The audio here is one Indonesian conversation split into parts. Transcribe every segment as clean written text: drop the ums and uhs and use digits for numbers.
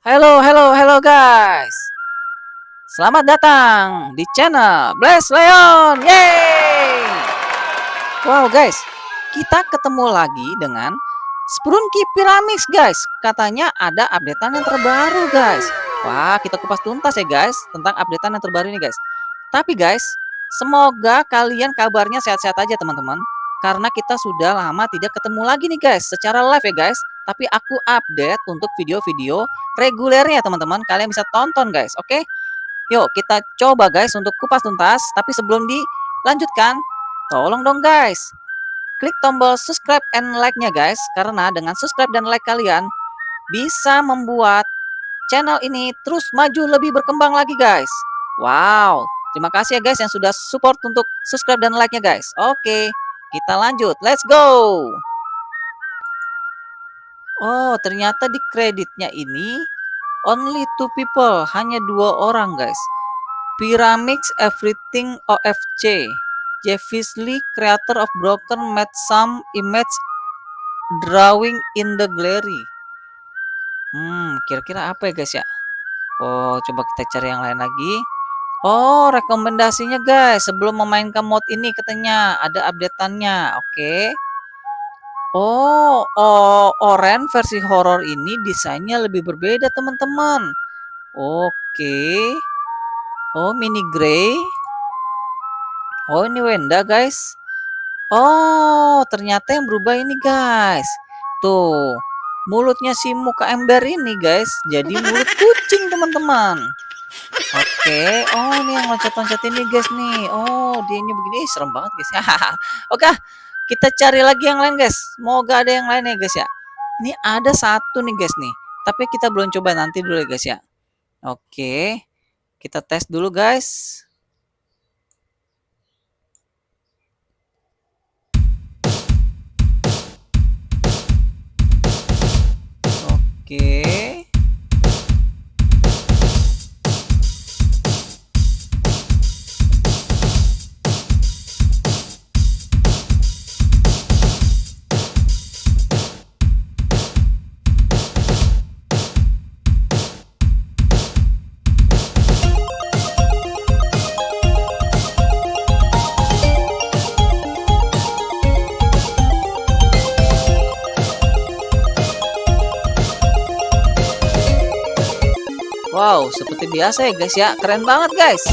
Halo guys. Selamat datang di channel blessleon. Yeay. Wow guys, kita ketemu lagi dengan SPRUNKI PYRAMIXED guys. Katanya ada updatean yang terbaru guys. Wah, kita kupas tuntas ya guys tentang updatean yang terbaru ini guys. Tapi guys, semoga kalian kabarnya sehat-sehat aja teman-teman. Karena kita sudah lama tidak ketemu lagi nih guys secara live ya guys. Tapi aku update untuk video-video regulernya teman-teman. Kalian bisa tonton guys, oke? Yuk kita coba guys untuk kupas tuntas. Tapi sebelum dilanjutkan, tolong dong guys, klik tombol subscribe and like-nya guys. Karena dengan subscribe dan like kalian bisa membuat channel ini terus maju lebih berkembang lagi guys. Wow, terima kasih ya guys yang sudah support untuk subscribe dan like-nya guys. Oke, kita lanjut, let's go. Oh, ternyata di kreditnya ini only two people, hanya 2 orang guys. Pyramix everything OFC. Jeffisly, creator of broken made some image drawing in the gallery. Kira-kira apa ya guys ya? Oh, coba kita cari yang lain lagi. Oh, rekomendasinya guys, sebelum memainkan mod ini katanya ada updateannya. Oke. Oh, Orange versi horror ini desainnya lebih berbeda teman-teman. Oke. Oh, mini grey. Oh, ini Wenda guys. Oh, ternyata yang berubah ini guys. Tuh, mulutnya si muka ember ini guys jadi mulut kucing teman-teman. Oke, oh ini yang loncat-loncat ini guys nih. Oh, dia ini begini, serem banget guys. Oke, kita cari lagi yang lain guys. Semoga ada yang lain ya guys ya. Ini ada satu nih guys nih. Tapi kita belum coba, nanti dulu ya guys ya. Oke, kita tes dulu guys. Oke. Wow, seperti biasa ya guys ya. Keren banget guys.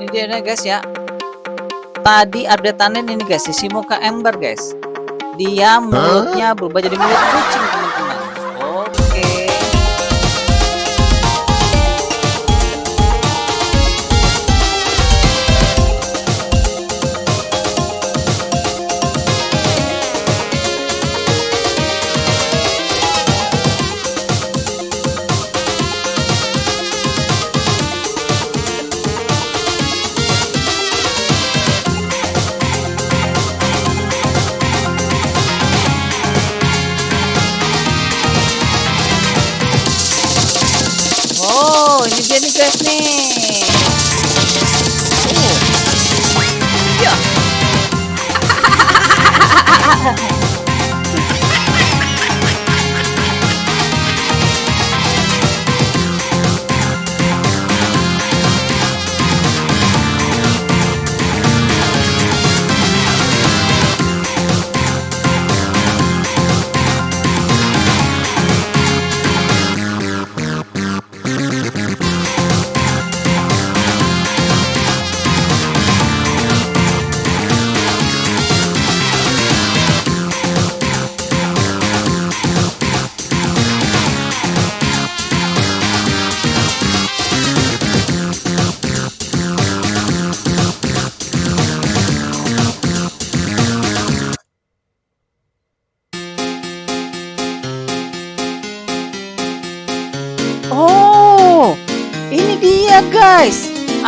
Ini dia guys ya. Tadi updateannya ini guys, si muka ember guys. Dia mulutnya berubah jadi mulut kucing teman-teman. Oke.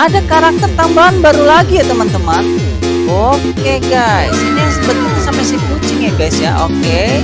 ada karakter tambahan baru lagi ya teman-teman. Oke guys, ini yang sebenarnya sampai si kucing ya guys ya. Oke.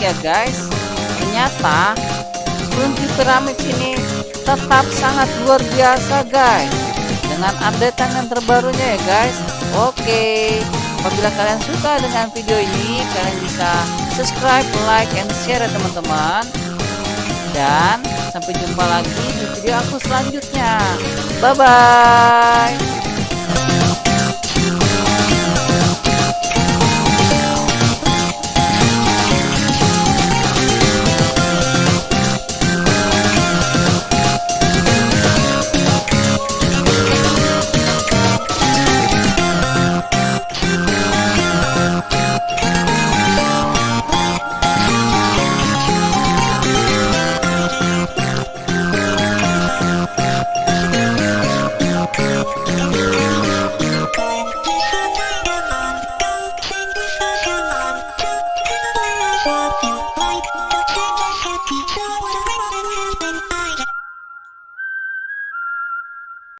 ya guys, ternyata Sprunki Pyramix ini tetap sangat luar biasa guys, dengan updatean yang terbarunya ya guys. Oke, apabila kalian suka dengan video ini, kalian bisa subscribe, like, and share ya teman-teman. Dan sampai jumpa lagi di video aku selanjutnya. Bye bye. Like,